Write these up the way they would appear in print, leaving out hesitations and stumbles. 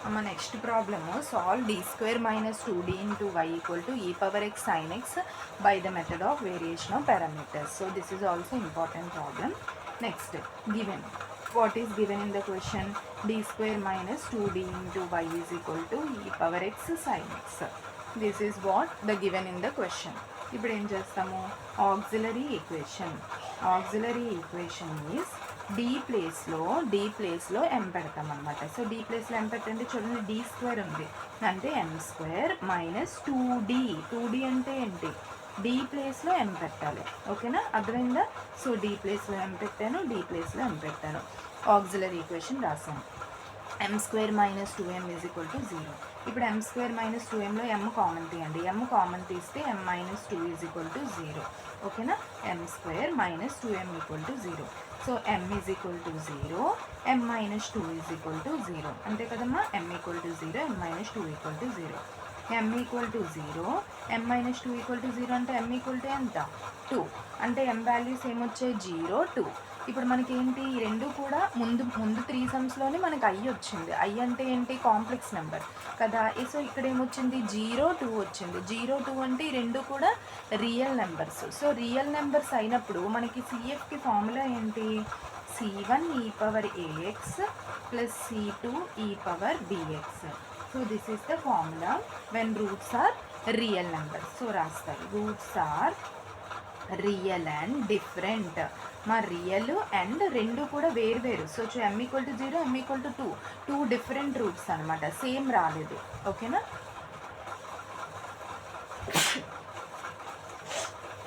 అమ్మ next problem solve d square minus 2d into y equal to e power x sin x by the method of variation of parameters. So this is also important problem. Next, given. What is given in the question? D square minus 2d into y is equal to e power x sin x. This is what the given in the question. ఇప్పుడు ఏం చేస్తాము? Auxiliary equation is D ప్లేస్లో ఎం పెడతాం అనమాట. So D ప్లేస్లో ఎం పెట్టండి, చూడండి D square ఉంది అంటే ఎం స్క్వేర్ మైనస్ 2d అంటే ఏంటి, డి ప్లేస్లో ఎం పెట్టాలి. ఓకేనా, అర్థమైందా? సో డి ప్లేస్లో ఎం పెట్టాను, డి ప్లేస్లో ఎం పెట్టాను, ఆక్సిలరీ ఈక్వేషన్ రాసాను. M square minus 2m is equal to 0. ఇప్పుడు ఎం స్క్వేర్ మైనస్ 2mలో ఎం కామన్ తీయండి, ఎం కామన్ తీస్తే M minus 2 is equal to 0. ఓకేనా, M square minus 2m equal to 0. So M is equal to 0, M minus 2 is equal to 0. అంతే కదమ్మా, M equal to 0, M minus 2 equal to 0. M equal to 0, M minus 2 equal to 0 అంటే ఎం equal to ఎంత, 2. అంటే ఎం values ఏమొచ్చాయి, 0, 2. ఇప్పుడు మనకి ఏంటి, ఈ రెండు కూడా ముందు 3 సమ్స్లోనే మనకి ఐ వచ్చింది. ఐ అంటే ఏంటి, కాంప్లెక్స్ నెంబర్ కదా. సో ఇక్కడ ఏమొచ్చింది, 0, 2 వచ్చింది. 0, 2 అంటే ఈ రెండు కూడా real numbers. So real numbers అయినప్పుడు మనకి సిఎఫ్కి ఫార్ములా ఏంటి, c1 e power ax plus c2 e power bx. So this is the formula when roots are real numbers. So రాస్తారు, roots are real and different. మా real and రెండు కూడా వేరు. So m equal to 0, M equal to 2, 2 different roots అనమాట, same రాలేదు. ఓకేనా,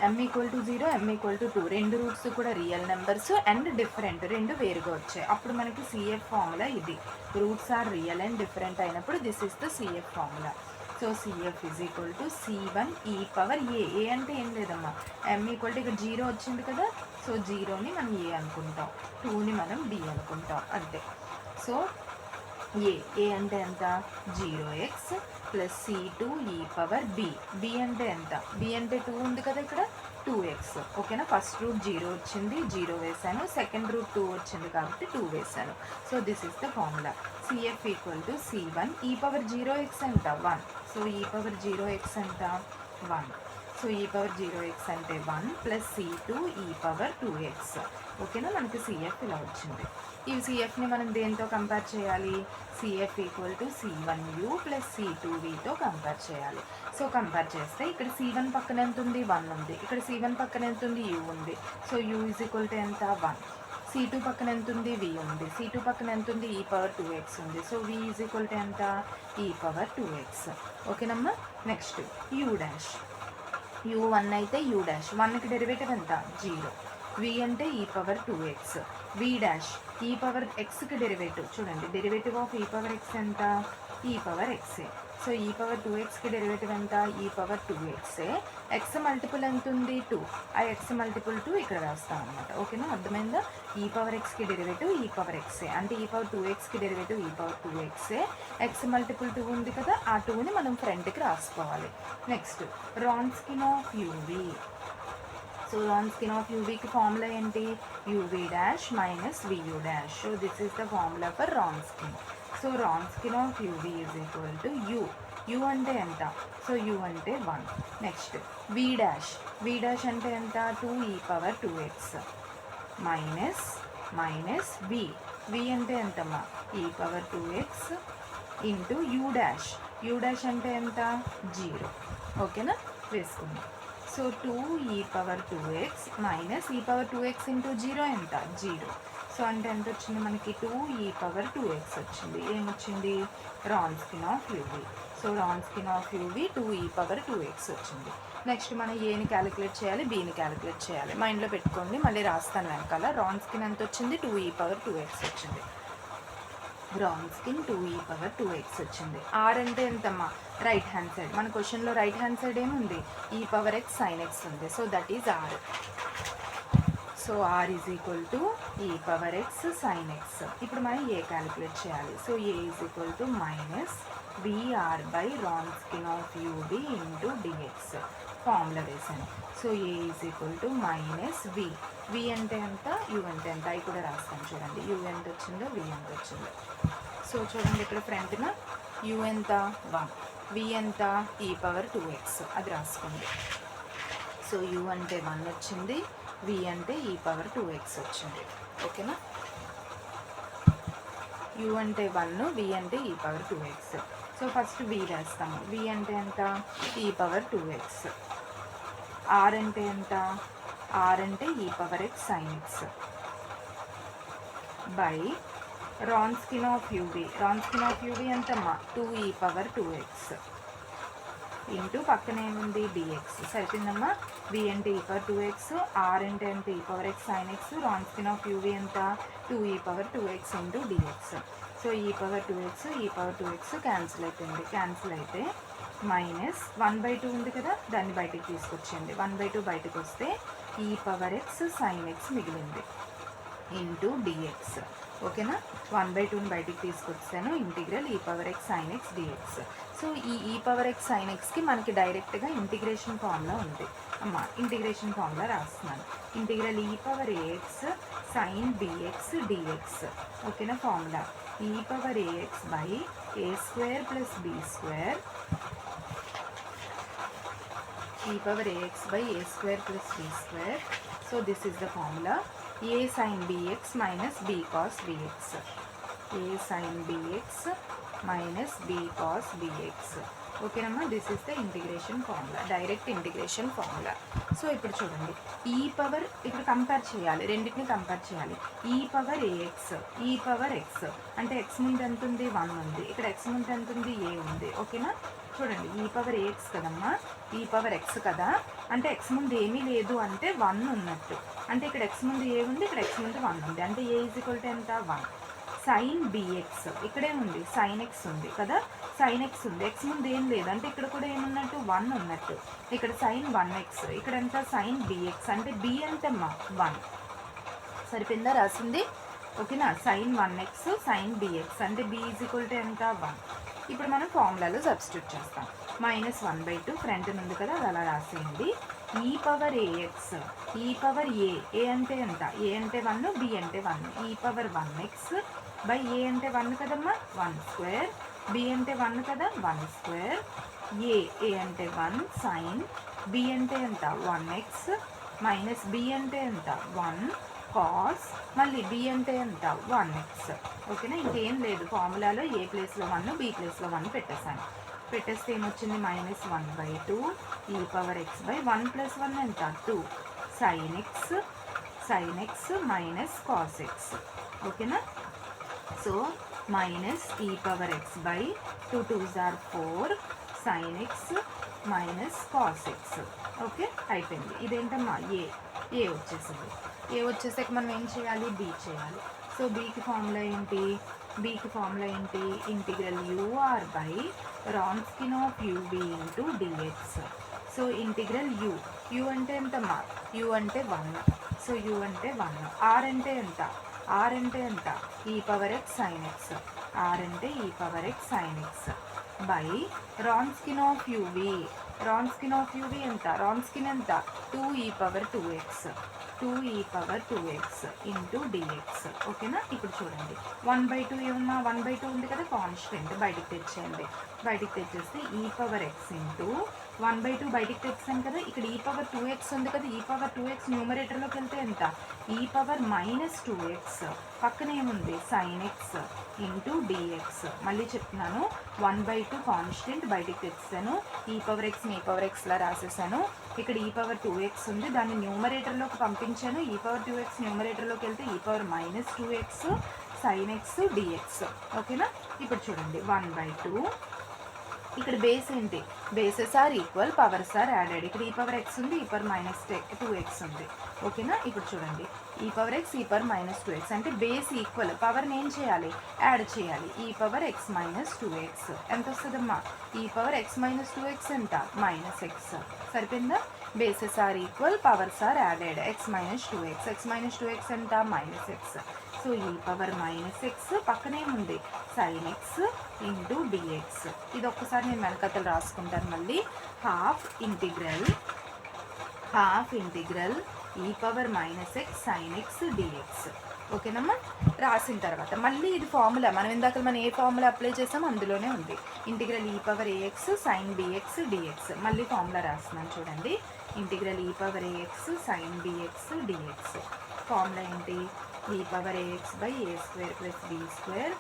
m equal to 0, M equal to 2 రెండు roots కూడా రియల్ నెంబర్స్ అండ్ డిఫరెంట్, రెండు వేరుగా వచ్చాయి. అప్పుడు మనకి సిఎఫ్ ఫార్ములా ఇది. Roots are real and different అయినప్పుడు this is the CF formula. So CF is equal to c1 e power ఏ అంటే ఏం లేదమ్మా, ఎం ఈక్వల్ టు ఇక్కడ 0 వచ్చింది కదా, సో 0ని మనం ఏ అనుకుంటాం, 2ని మనం బి అనుకుంటాం, అంతే. సో ఏ అంటే ఎంత, 0x plus c2 e power B అంటే ఎంత, బి అంటే 2 ఉంది కదా ఇక్కడ, 2x. ఓకేనా, ఫస్ట్ రూట్ 0 వచ్చింది, 0 వేసాను. సెకండ్ రూట్ 2 వచ్చింది కాబట్టి 2 వేసాను. So this is the formula. CF equal to c1 e power 0x ఎంత, 1. సో ఈ పవర్ 0x ఎంత, 1. సో ఈ పవర్ 0x అంటే 1 plus c2 e power 2x. ఓకేనా, మనకి సిఎఫ్ ఇలా వచ్చింది. ఈ సిఎఫ్ని మనం దేంతో కంపేర్ చేయాలి, CF equal to c1u plus c2vతో కంపేర్ చేయాలి. సో కంపేర్ చేస్తే ఇక్కడ c1 పక్కన ఎంత ఉంది, 1 ఉంది. ఇక్కడ c1 పక్కన ఎంత ఉంది, u ఉంది. So u is equal to ఎంత, 1. c2 పక్కన ఎంత ఉంది, v ఉంది. c2 పక్కన ఎంత ఉంది, e పవర్ 2x ఉంది. So v is equal to ఎంత, e పవర్ 2x. ఓకేనమ్మా, నెక్స్ట్ u డాష్, u1 అయితే u డాష్, 1కి డెరివేటివ్ ఎంత, 0. v అంటే e power 2x. v dash, e power xకి డెరివేటివ్ చూడండి, derivative of e power x ఎంత, e power x. So e power 2xకి డెరివేటివ్ ఎంత, e power 2x. x multiple ఎంత ఉంది, 2. ఆ x మల్టిపుల్ 2 ఇక్కడ వేస్తాం అనమాట. ఓకేనా, అర్థమైందా? e పవర్ xకి డెరివేటివ్ e పవర్ x అంటే e పవర్ 2xకి derivative e power 2x. x multiple 2 ఉంది కదా, ఆ 2ని మనం ఫ్రంట్కి రాసుకోవాలి. Next Wronskian of UV. So Wronskian of యూవీకి ఫార్ములా ఏంటి, UV dash minus VU dash. So this is the formula for Wronskian. So Wronskian of UV is equal to U అంటే ఎంత, సో యూ అంటే 1. నెక్స్ట్ వి dash అంటే ఎంత, 2 e power 2x minus V అంటే ఎంతమ్మా, e power 2x into you dash అంటే ఎంత, 0. ఓకేనా, వేసుకుందాం. So 2 e power 2x minus e power 2x into 0 ఎంత, 0. సో అంటే ఎంత వచ్చింది మనకి, 2 e పవర్ 2x వచ్చింది. ఏమొచ్చింది, Wronskian of UV. So Wronskian of UV 2 e power 2x వచ్చింది. నెక్స్ట్ మనం ఏని క్యాలిక్యులేట్ చేయాలి, బీని క్యాలిక్యులేట్ చేయాలి. మైండ్లో పెట్టుకోండి, మళ్ళీ రాస్తాను వెనకాల. రాన్స్కిన్ ఎంత వచ్చింది, 2 e పవర్ 2x వచ్చింది. రాన్స్కిన్ 2 e పవర్ 2x వచ్చింది. ఆర్ అంటే ఎంతమ్మా, రైట్ హ్యాండ్ సైడ్. మన క్వశ్చన్లో రైట్ హ్యాండ్ సైడ్ ఏముంది, e power x sin x ఉంది. So that is R. So R is equal to e power x sin x. ఇప్పుడు మనం ఏ క్యాలిక్యులేట్ చేయాలి. So A is equal to minus VR by Wronskian of UV into dx. Formula వేసాను. So A is equal to minus V అంటే ఎంత, you అంటే ఎంత, అవి కూడా రాస్తాను చూడండి. యూ ఎంత వచ్చిందో, వి ఎంత వచ్చిందో. సో చూడండి ఇక్కడ ఫ్రంట్న u ఎంత 1, v ఎంత e పవర్ 2x, అది రాసుకోండి. సో u అంటే 1 వచ్చింది, v అంటే e పవర్ 2x వచ్చింది. ఓకేనా, u అంటే 1, v అంటే e power 2x. So first v రాస్తాము. v అంటే ఎంత e పవర్ 2x. r అంటే ఎంత, r అంటే e power x sin x by Wronskian of uv. Wronskian of uv ఎంతమ్మా 2e పవర్ 2x ఇంటూ పక్కన ఏముంది dx. సరిపోయిందమ్మా. v అంటే e పవర్ 2x, r అంటే ఎంత e power x sin x, Wronskian of uv ఎంత 2e power 2x into dx. So e power 2x e power 2x cancel అయిపోయింది. Cancel అయితే minus 1/2 ఉంది కదా, దాన్ని బయటికి తీసుకొచ్చేయండి. 1/2 బయటకు వస్తే e power x sin x మిగిలింది ఇంటూ dx. ఓకేనా, 1/2ని బయటికి తీసుకొచ్చాను. Integral e power x sin x dx. So ఈ e పవర్ x sin xకి మనకి డైరెక్ట్గా ఇంటిగ్రేషన్ ఫార్ములా ఉంది అమ్మా. ఇంటిగ్రేషన్ ఫార్ములా రాస్తున్నాను. Integral e power ax sin bx dx. ఓకేనా, formula e power ax by a square plus b square, e power ax by a square plus b square. So this is the formula a sin bx minus b cos bx. a sin bx minus b cos bx. ఓకేనమ్మా, this is the integration formula, direct integration formula. So ఇప్పుడు చూడండి, ఈ power ఇక్కడ compare చేయాలి, రెండింటిని compare చేయాలి. ఈ power AX, e power X అంటే ఎక్స్ ముందు ఎంత ఉంది 1 ఉంది, ఇక్కడ ఎక్స్ ముందు ఎంత ఉంది ఏ ఉంది. ఓకేనా, చూడండి ఈ పవర్ ఏఎక్స్ కదమ్మా, ఈ పవర్ ఎక్స్ కదా, అంటే ఎక్స్ ముందు ఏమీ లేదు అంటే 1 ఉన్నట్టు. అంటే ఇక్కడ ఎక్స్ ముందు ఏ ఉంది, ఇక్కడ ఎక్స్ ముందు 1 ఉంది, అంటే ఏ ఈజ్ ఈక్వల్ టు ఎంత 1. సైన్ బిఎక్స్ ఇక్కడే ఉంది, సైన్ ఎక్స్ ఉంది కదా, సైన్ ఎక్స్ ఉంది, ఎక్స్ ముందు ఏం లేదు అంటే ఇక్కడ కూడా ఏమున్నట్టు 1 ఉన్నట్టు. ఇక్కడ సైన్ 1x, ఇక్కడ ఎంత సైన్ బిఎక్స్ అంటే బి ఎంతమ్మా 1. సరిపోయిందా రాసింది. ఓకేనా, సైన్ 1x సైన్ బిఎక్స్ అంటే బి ఈజ్ ఈక్వల్ టు ఎంత 1. ఇప్పుడు మనం ఫార్ములాలో సబ్స్టిట్యూట్ చేస్తాం. మైనస్ 1/2 ఫ్రంట్ ఉంది కదా, అది అలా రాసేయండి. ఈ పవర్ ఏఎక్స్, ఈ పవర్ ఏ అంటే ఎంత, ఏ అంటే 1, బి అంటే 1, ఈ పవర్ 1x బై ఏ అంటే 1 కదమ్మా 1 స్క్వేర్, బి అంటే 1 కదా 1 స్క్వేర్, ఏ అంటే 1 సైన్, బి అంటే ఎంత 1x మైనస్ బి అంటే ఎంత 1 కాస్, మళ్ళీ బి అంటే ఎంత 1x. ఓకేనా, ఇంకేం లేదు, ఫార్ములాలో ఏ ప్లేస్లో 1 బి ప్లేస్లో 1 పెట్టేశాను. పెట్టేస్తే ఏమొచ్చింది మైనస్ 1/2 ఈ పవర్ ఎక్స్ బై 1 + 1 ఎంత 2 sign X minus cos X. ఓకేనా, సో మైనస్ ఈ power X by 2 2s are 4 sign X minus cos X. Okay, అయిపోయింది. ఇదేంటమ్మా ఏ వచ్చేసింది. ఏ వచ్చేసాక మనం ఏం చేయాలి, బి చేయాలి. సో బీకి ఫార్ములా ఏంటి, బీకి ఫార్ములా ఏంటి, integral UR by Wronskian of uv into DX. So integral U అంటే ఎంతమ్మా, యూ అంటే 1, సో యూ అంటే 1, ఆర్ అంటే ఎంత, ఆర్ అంటే ఎంత e power X sine X, R అంటే e power X sine X by Wronskian of uv. Wronskian of uv ఎంత, Wronskian ఎంత 2e power 2x, 2e power 2x into dx. ఓకేనా, ఇప్పుడు చూడండి 1/2 ఏమన్నా 1/2 ఉంది కదా, కాన్స్టెంట్ బయటికి తెచ్చేయండి. బయటికి తెచ్చేస్తే ఈ పవర్ ఎక్స్ ఇంటూ 1/2 బయటికి తెచ్చాను కదా, ఇక్కడ ఈ పవర్ 2x ఉంది కదా, ఈ పవర్ 2x న్యూమరేటర్లోకి వెళ్తే ఎంత ఈ పవర్ మైనస్ 2x, పక్కన ఏముంది సైన్ ఎక్స్ ఇంటూ డిఎక్స్. మళ్ళీ చెప్తున్నాను, 1/2 కాన్స్టెంట్ బయటికి తెచ్చాను, ఈ పవర్ ఎక్స్ని ఈ పవర్ ఎక్స్లా రాసేసాను. ఇక్కడ ఈ పవర్ 2x ఉంది, దాన్ని న్యూమరేటర్లోకి పంపించాను, ఈ పవర్ 2x న్యూమరేటర్లోకి వెళ్తే e power minus 2x sine X DX. ఓకేనా, ఇప్పుడు చూడండి 1/2 ఇక్కడ బేస్ ఏంటి, bases are equal, powers are added. ఇక్కడ ఈ పవర్ ఎక్స్ ఉంది, ఈ పవర్ మైనస్ 2x ఉంది. ఓకేనా, ఇప్పుడు చూడండి ఈ పవర్ ఎక్స్ ఈ పవర్ మైనస్ 2x అంటే బేస్ ఈక్వల్, పవర్ని ఏం చేయాలి యాడ్ చేయాలి. ఈ పవర్ ఎక్స్ మైనస్ 2x ఎంత వస్తుందమ్మా, ఈ పవర్ ఎక్స్ మైనస్ 2x ఎంత మైనస్ ఎక్స్. సరిపోయిందా, bases are equal, powers are added, x minus 2x, x minus 2x ఎంత minus x. So e power minus x పక్కనేముంది సైన్ ఎక్స్ ఇంటూ డిఎక్స్. ఇది ఒక్కసారి నేను వెనకతలు రాసుకుంటాను మళ్ళీ. Half integral e power minus x sine X dx. ఓకేనమ్మా. రాసిన తర్వాత మళ్ళీ ఇది ఫార్ములా మనం ఇందాక మనం ఏ ఫార్ములా అప్లై చేసామో అందులోనే ఉంది. ఇంటిగ్రల్ e power AX sine BX DX. మళ్ళీ ఫార్ములా రాస్తున్నాను చూడండి. Integral e power AX sine BX DX. Formula ఏంటి? E power AX by A square plus B square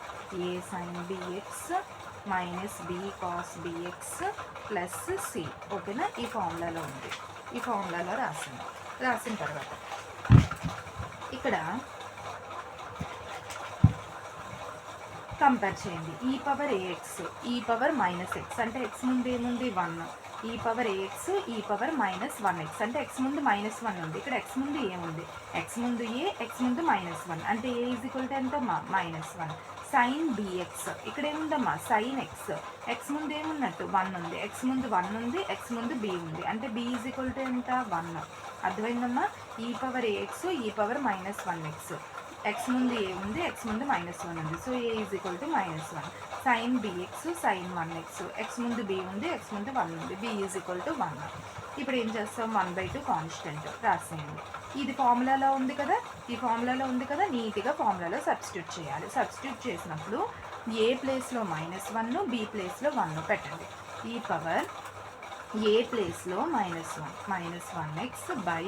A sine BX minus B cos BX plus C. ఓకేనా? ఈ ఫార్ములాలో ఉంది. ఈ ఫార్ములాలో రాసిన తర్వాత ఇక్కడ కంపేర్ చేయండి. ఈ power AX e power minus X అంటే ఎక్స్ ముందు ఏముంది 1. ఈ power AX e power minus 1x అంటే ఎక్స్ ముందు -1 ఉంది. ఇక్కడ ఎక్స్ ముందు ఏముంది? ఎక్స్ ముందు ఏ, ఎక్స్ ముందు -1 అంటే ఏ ఈజ్ ఈక్వల్ టు ఎంతమ్మా? -1. సైన్ బిఎక్స్ ఇక్కడ ఏముందమ్మా? Sign X. ఎక్స్ ముందు ఏమున్నట్టు? 1 ఉంది. ఎక్స్ ముందు 1 ఉంది, ఎక్స్ ముందు బి ఉంది అంటే బి ఈజ్ ఈక్వల్ టు ఎంత? 1. అర్థమైందమ్మా? E power AX e power -1x. X ముందు ఏ ఉంది, ఎక్స్ ముందు -1 ఉంది. So A is equal to -1. Sine BX sine 1x. X ముందు బి ఉంది, ఎక్స్ ముందు 1 ఉంది. B is equal to 1. ఇప్పుడు ఏం చేస్తాం? 1/2 కాన్స్టెంట్ రాసేయండి. ఇది ఫార్ములాలో ఉంది కదా, ఈ ఫార్ములాలో ఉంది కదా, నీట్గా ఫార్ములాలో సబ్స్టిట్యూట్ చేయాలి. సబ్స్టిట్యూట్ చేసినప్పుడు ఏ ప్లేస్లో -1 బి ప్లేస్లో 1 పెట్టండి. ఈ పవర్ ఏ ప్లేస్లో -1x బై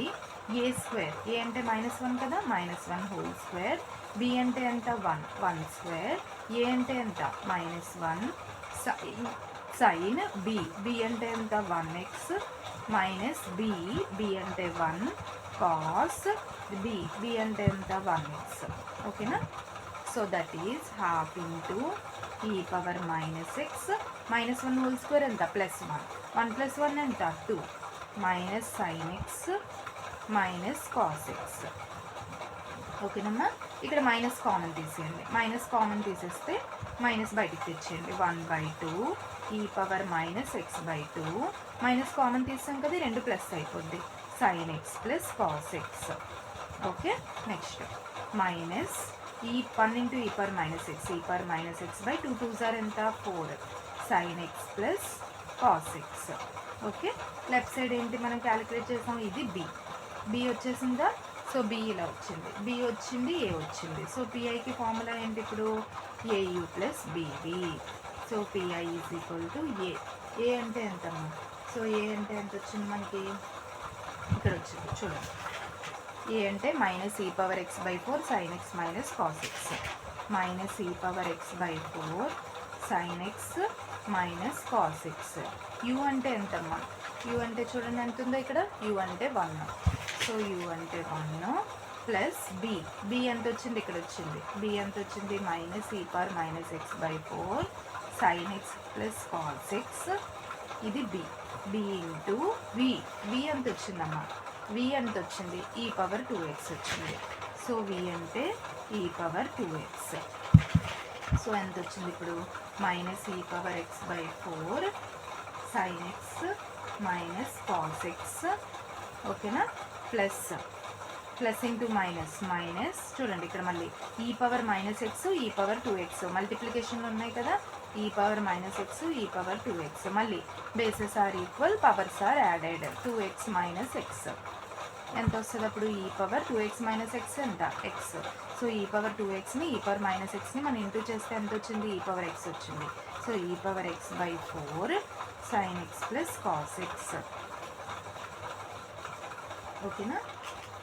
ఏ స్క్వేర్. ఏ అంటే -1 కదా, -1 హోల్ స్క్వేర్. బి అంటే ఎంత? 1 స్క్వేర్. ఏ అంటే ఎంత? -1 సైన్ బి. బి అంటే ఎంత? 1x మైనస్ బి అంటే 1 కాస్ బి అంటే ఎంత? 1x. ఓకేనా? So that is half into ఈ పవర్ -x -1 హోల్ స్క్వేర్ ఎంత? +1. 1 + 1 ఎంత? 2 minus sign X minus cos X. ఓకేనమ్మా. ఇక్కడ మైనస్ కామన్ తీసేయండి. మైనస్ కామన్ తీసేస్తే మైనస్ బయటికి తెచ్చేయండి. 1/2 ఈ పవర్ -x/2 మైనస్ కామన్ తీసాం కదా, 2 ప్లస్ అయిపోద్ది. Sign X plus cos X. Okay. Next minus ఈ 1 ఇంటూ ఈ పవర్ -x ఈ పవర్ -x/2 2s ఆర్ ఎంత? 4 sign X plus cos X. Okay. Left side ఏంటి మనం క్యాలిక్యులేట్ చేసాం? ఇది బి వచ్చేసిందా? సో బి ఇలా వచ్చింది, బి వచ్చింది, ఏ వచ్చింది. సో పిఐకి ఫార్ములా ఏంటి ఇప్పుడు? AU plus BV. So PI is equal to A. A అంటే ఎంతమ్మా? సో ఏ అంటే ఎంత వచ్చింది మనకి? ఇక్కడ వచ్చింది చూడండి. ఏ అంటే -e⁻x/4 sin x minus cos X. -e⁻x/4 sin x minus cos X. You అంటే ఎంతమ్మా? యూ అంటే చూడండి ఎంత ఉందో ఇక్కడ. యూ అంటే 1. సో యూ అంటే 1 ప్లస్ బి ఎంత వచ్చింది? ఇక్కడ వచ్చింది. బి ఎంత వచ్చింది? -e⁻x/4 sin x plus cos X. ఇది బి ఇంటూ వి ఎంత వచ్చిందమ్మా? వి ఎంత వచ్చింది? e⁻2x వచ్చింది. సో వి అంటే e⁻2x. సో ఎంత వచ్చింది ఇప్పుడు? -e⁻x/4 sin x minus cos X. ఓకేనా? ప్లస్ ఇంటూ మైనస్ చూడండి ఇక్కడ మళ్ళీ e⁻−x e⁻2x మల్టిప్లికేషన్లు ఉన్నాయి కదా, e⁻−x e⁻2x. మళ్ళీ bases are equal, powers are added. 2x - x ఎంత వస్తుంది అప్పుడు? e⁻2x - x ఎంత? x. సో e⁻2xని e⁻−xని మనం ఇంటూ చేస్తే ఎంత వచ్చింది? e⁻x వచ్చింది. So e⁻x/4 sin x plus cos X. ఓకేనా?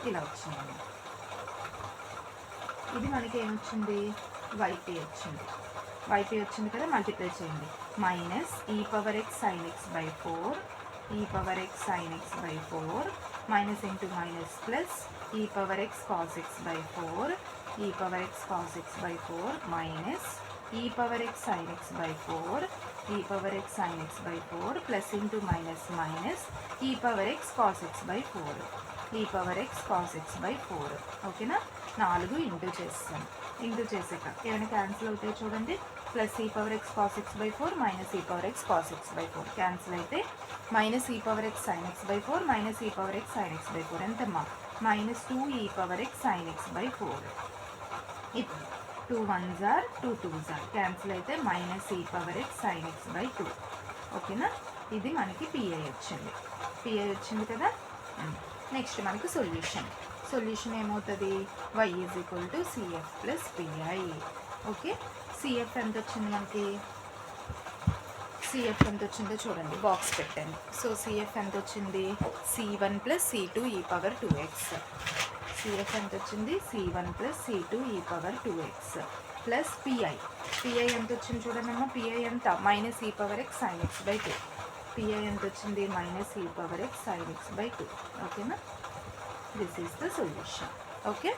ఇలా వచ్చింది. ఇది మనకి ఏమొచ్చింది? వైపీ వచ్చింది. వైపీ వచ్చింది కదా, మల్టిప్లై చేయండి. Minus e⁻x sin x/4 e⁻x sin x/4 minus into minus plus e⁻x cos x/4 e⁻x cos x/4 minus e⁻x sin x/4 e⁻x sin x/4 plus into minus e⁻x cos x/4 e⁻x cos x/4. ఓకేనా? 4 into చేస్తాను. Into చేసాక ఏమైనా cancel అవుతాయి చూడండి. Plus e⁻x cos x/4 minus e⁻x cos x/4 cancel అయితే -e⁻x sin x/4 minus e⁻x sin x/4 ఎంతమ్మా? -2e⁻x sin x/4. ఇప్పుడు 2 1s are 2 2s are cancel అయితే -e⁻x sin x/2. ఓకేనా? ఇది మనకి పిఐ వచ్చింది. పిఐ వచ్చింది కదా. నెక్స్ట్ మనకి సొల్యూషన్. సొల్యూషన్ ఏమవుతుంది, y is equal to CF plus PI. Okay, CF ఎంత వచ్చింది మనకి, సిఎఫ్ ఎంత వచ్చిందో చూడండి, బాక్స్ పెట్టండి. సో సిఎఫ్ ఎంత వచ్చింది, C1 ప్లస్ C2 ఈ పవర్ 2x. సిఎఫ్ ఎంత వచ్చింది, C1 ప్లస్ C2 ఈ power 2x plus pi. Pi ఎంత వచ్చింది చూడండి అమ్మ, పిఐ ఎంత మైనస్ ఈ power x sin x by 2. Pi ఎంత వచ్చింది, మైనస్ ఈ power x sin x by 2. ఓకేనా, this is the solution. Okay.